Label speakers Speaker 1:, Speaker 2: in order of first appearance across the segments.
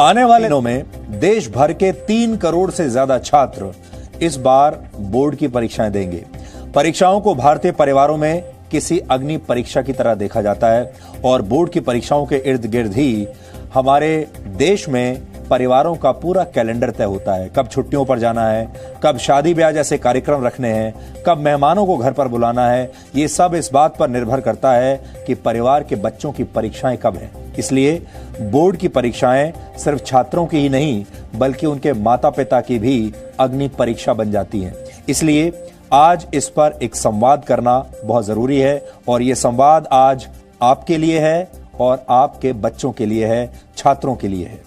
Speaker 1: आने वाले दिनों में देश भर के 3 करोड़ से ज्यादा छात्र इस बार बोर्ड की परीक्षाएं देंगे। परीक्षाओं को भारतीय परिवारों में किसी अग्नि परीक्षा की तरह देखा जाता है और बोर्ड की परीक्षाओं के इर्द गिर्द ही हमारे देश में परिवारों का पूरा कैलेंडर तय होता है। कब छुट्टियों पर जाना है, कब शादी ब्याह जैसे कार्यक्रम रखने हैं, कब मेहमानों को घर पर बुलाना है। ये सब इस बात पर निर्भर करता है कि परिवार के बच्चों की परीक्षाएं कब हैं। इसलिए बोर्ड की परीक्षाएं सिर्फ छात्रों की ही नहीं बल्कि उनके माता पिता की भी अग्नि परीक्षा बन जाती हैं। इसलिए आज इस पर एक संवाद करना बहुत जरूरी है और ये संवाद आज आपके लिए है और आपके बच्चों के लिए है, छात्रों के लिए है।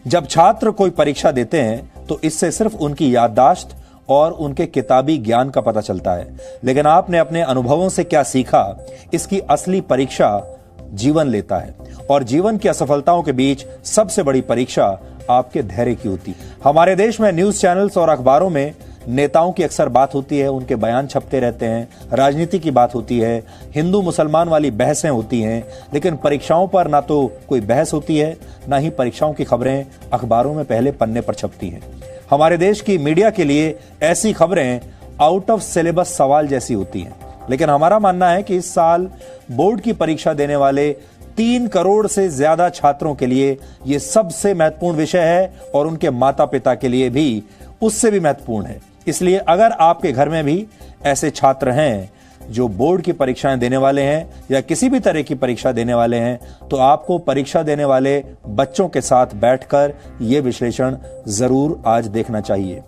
Speaker 1: जब छात्र कोई परीक्षा देते हैं तो इससे सिर्फ उनकी याददाश्त और उनके किताबी ज्ञान का पता चलता है, लेकिन आपने अपने अनुभवों से क्या सीखा, इसकी असली परीक्षा जीवन लेता है। और जीवन की असफलताओं के बीच सबसे बड़ी परीक्षा आपके धैर्य की होती है। हमारे देश में न्यूज चैनल्स और अखबारों में नेताओं की अक्सर बात होती है, उनके बयान छपते रहते हैं, राजनीति की बात होती है, हिंदू मुसलमान वाली बहसें होती हैं, लेकिन परीक्षाओं पर ना तो कोई बहस होती है, ना ही परीक्षाओं की खबरें अखबारों में पहले पन्ने पर छपती हैं। हमारे देश की मीडिया के लिए ऐसी खबरें आउट ऑफ सिलेबस सवाल जैसी होती हैं, लेकिन हमारा मानना है कि इस साल बोर्ड की परीक्षा देने वाले 3 करोड़ से ज्यादा छात्रों के लिए यह सबसे महत्वपूर्ण विषय है और उनके माता पिता के लिए भी उससे भी महत्वपूर्ण है। इसलिए अगर आपके घर में भी ऐसे छात्र हैं जो बोर्ड की परीक्षाएं देने वाले हैं या किसी भी तरह की परीक्षा देने वाले हैं, तो आपको परीक्षा देने वाले बच्चों के साथ बैठकर यह विश्लेषण जरूर आज देखना चाहिए।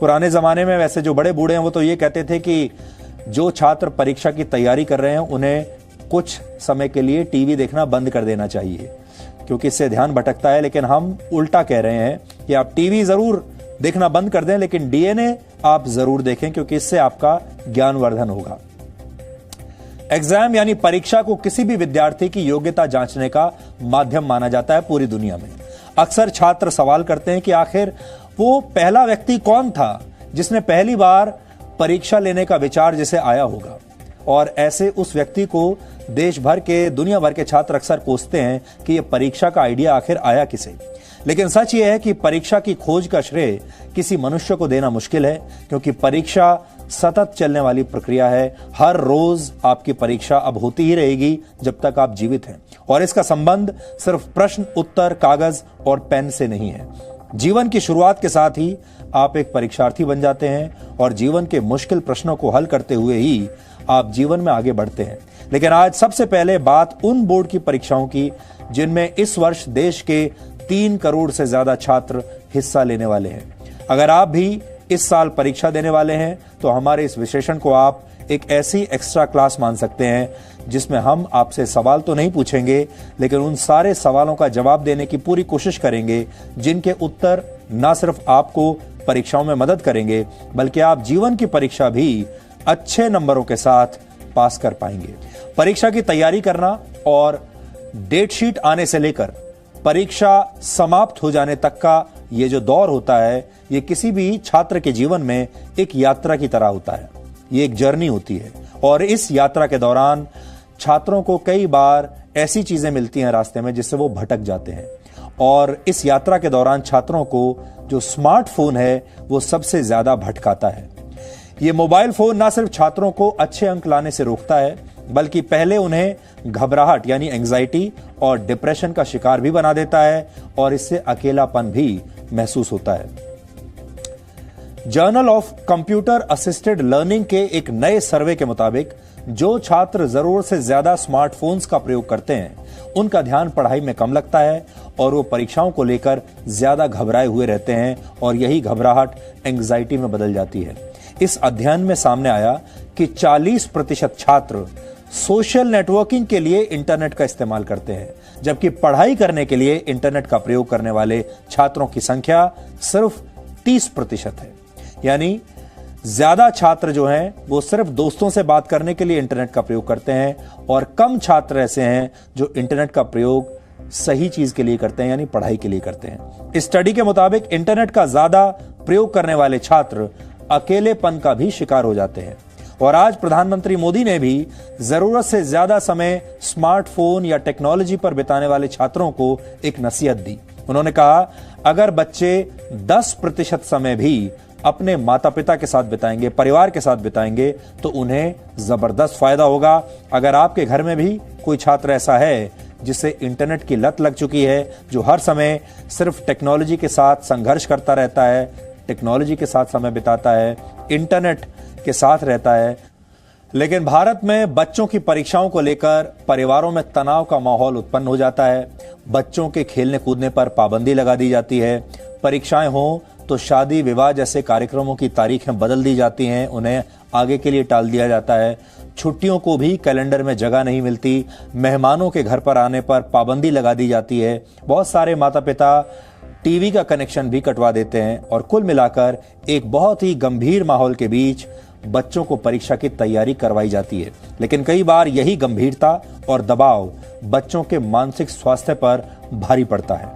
Speaker 1: पुराने जमाने में वैसे जो बड़े बूढ़े हैं वो तो ये कहते थे कि जो छात्र परीक्षा की तैयारी कर रहे हैं उन्हें कुछ समय के लिए टीवी देखना बंद कर देना चाहिए क्योंकि इससे ध्यान भटकता है। लेकिन हम उल्टा कह रहे हैं कि आप टीवी जरूर देखना बंद कर दें, लेकिन डीएनए आप जरूर देखें क्योंकि इससे आपका ज्ञानवर्धन होगा। एग्जाम यानी परीक्षा को किसी भी विद्यार्थी की योग्यता जांचने का माध्यम माना जाता है पूरी दुनिया में। अक्सर छात्र सवाल करते हैं कि आखिर वो पहला व्यक्ति कौन था जिसने पहली बार परीक्षा लेने का विचार जिसे आया होगा, और ऐसे उस व्यक्ति को देश भर के, दुनिया भर के छात्र अक्सर पूछते हैं कि यह परीक्षा का आइडिया आखिर आया किसे। लेकिन सच यह है कि परीक्षा की खोज का श्रेय किसी मनुष्य को देना मुश्किल है क्योंकि परीक्षा सतत चलने वाली प्रक्रिया है। हर रोज आपकी परीक्षा अब होती ही रहेगी जब तक आप जीवित हैं, और इसका संबंध सिर्फ प्रश्न उत्तर, कागज और पेन से नहीं है। जीवन की शुरुआत के साथ ही आप एक परीक्षार्थी बन जाते हैं और जीवन के मुश्किल प्रश्नों को हल करते हुए ही आप जीवन में आगे बढ़ते हैं। लेकिन आज सबसे पहले बात उन बोर्ड की परीक्षाओं की जिनमें इस वर्ष देश के 3 करोड़ से ज्यादा छात्र हिस्सा लेने वाले हैं। अगर आप भी इस साल परीक्षा देने वाले हैं तो हमारे इस विश्लेषण को आप एक ऐसी एक्स्ट्रा क्लास मान सकते हैं जिसमें हम आपसे सवाल तो नहीं पूछेंगे, लेकिन उन सारे सवालों का जवाब देने की पूरी कोशिश करेंगे जिनके उत्तर न सिर्फ आपको परीक्षाओं में मदद करेंगे बल्कि आप जीवन की परीक्षा भी अच्छे नंबरों के साथ पास कर पाएंगे। परीक्षा की तैयारी करना और डेट शीट आने से लेकर परीक्षा समाप्त हो जाने तक का ये जो दौर होता है, ये किसी भी छात्र के जीवन में एक यात्रा की तरह होता है। ये एक जर्नी होती है और इस यात्रा के दौरान छात्रों को कई बार ऐसी चीजें मिलती हैं रास्ते में जिससे वो भटक जाते हैं, और इस यात्रा के दौरान छात्रों को जो स्मार्टफोन है वो सबसे ज्यादा भटकाता है। ये मोबाइल फोन ना सिर्फ छात्रों को अच्छे अंक लाने से रोकता है बल्कि पहले उन्हें घबराहट यानी एंजाइटी और डिप्रेशन का शिकार भी बना देता है और इससे अकेलापन भी महसूस होता है। Journal of computer assisted learning के एक नए सर्वे के मुताबिक जो छात्र जरूरत से ज्यादा स्मार्टफोन्स का प्रयोग करते हैं उनका ध्यान पढ़ाई में कम लगता है और वो परीक्षाओं को लेकर ज्यादा घबराए हुए रहते हैं और यही घबराहट एंजाइटी में बदल जाती है। इस अध्ययन में सामने आया कि 40% छात्र सोशल नेटवर्किंग के लिए इंटरनेट का इस्तेमाल करते हैं, जबकि पढ़ाई करने के लिए इंटरनेट का प्रयोग करने वाले छात्रों की संख्या सिर्फ 30% है। यानी ज्यादा छात्र जो हैं वो सिर्फ दोस्तों से बात करने के लिए इंटरनेट का प्रयोग करते हैं और कम छात्र ऐसे हैं जो इंटरनेट का प्रयोग सही चीज के लिए करते हैं यानी पढ़ाई के लिए करते हैं। इस स्टडी के मुताबिक इंटरनेट का ज्यादा प्रयोग करने वाले छात्र अकेलेपन का भी शिकार हो जाते हैं। और आज प्रधानमंत्री मोदी ने भी जरूरत से ज्यादा समय स्मार्टफोन या टेक्नोलॉजी पर बिताने वाले छात्रों को एक नसीहत दी। उन्होंने कहा, अगर बच्चे 10% समय भी अपने माता पिता के साथ बिताएंगे, परिवार के साथ बिताएंगे, तो उन्हें जबरदस्त फायदा होगा। अगर आपके घर में भी कोई छात्र ऐसा है जिसे इंटरनेट की लत लग चुकी है, जो हर समय सिर्फ टेक्नोलॉजी के साथ संघर्ष करता रहता है, टेक्नोलॉजी के साथ समय बिताता है, इंटरनेट के साथ रहता है, लेकिन भारत में बच्चों की परीक्षाओं को लेकर परिवारों में तनाव का माहौल उत्पन्न हो जाता है। बच्चों के खेलने कूदने पर पाबंदी लगा दी जाती है। परीक्षाएं हों तो शादी विवाह जैसे कार्यक्रमों की तारीखें बदल दी जाती हैं, उन्हें आगे के लिए टाल दिया जाता है। छुट्टियों को भी कैलेंडर में जगह नहीं मिलती। मेहमानों के घर पर आने पर पाबंदी लगा दी जाती है। बहुत सारे माता पिता टीवी का कनेक्शन भी कटवा देते हैं और कुल मिलाकर एक बहुत ही गंभीर माहौल के बीच बच्चों को परीक्षा की तैयारी करवाई जाती है। लेकिन कई बार यही गंभीरता और दबाव बच्चों के मानसिक स्वास्थ्य पर भारी पड़ता है।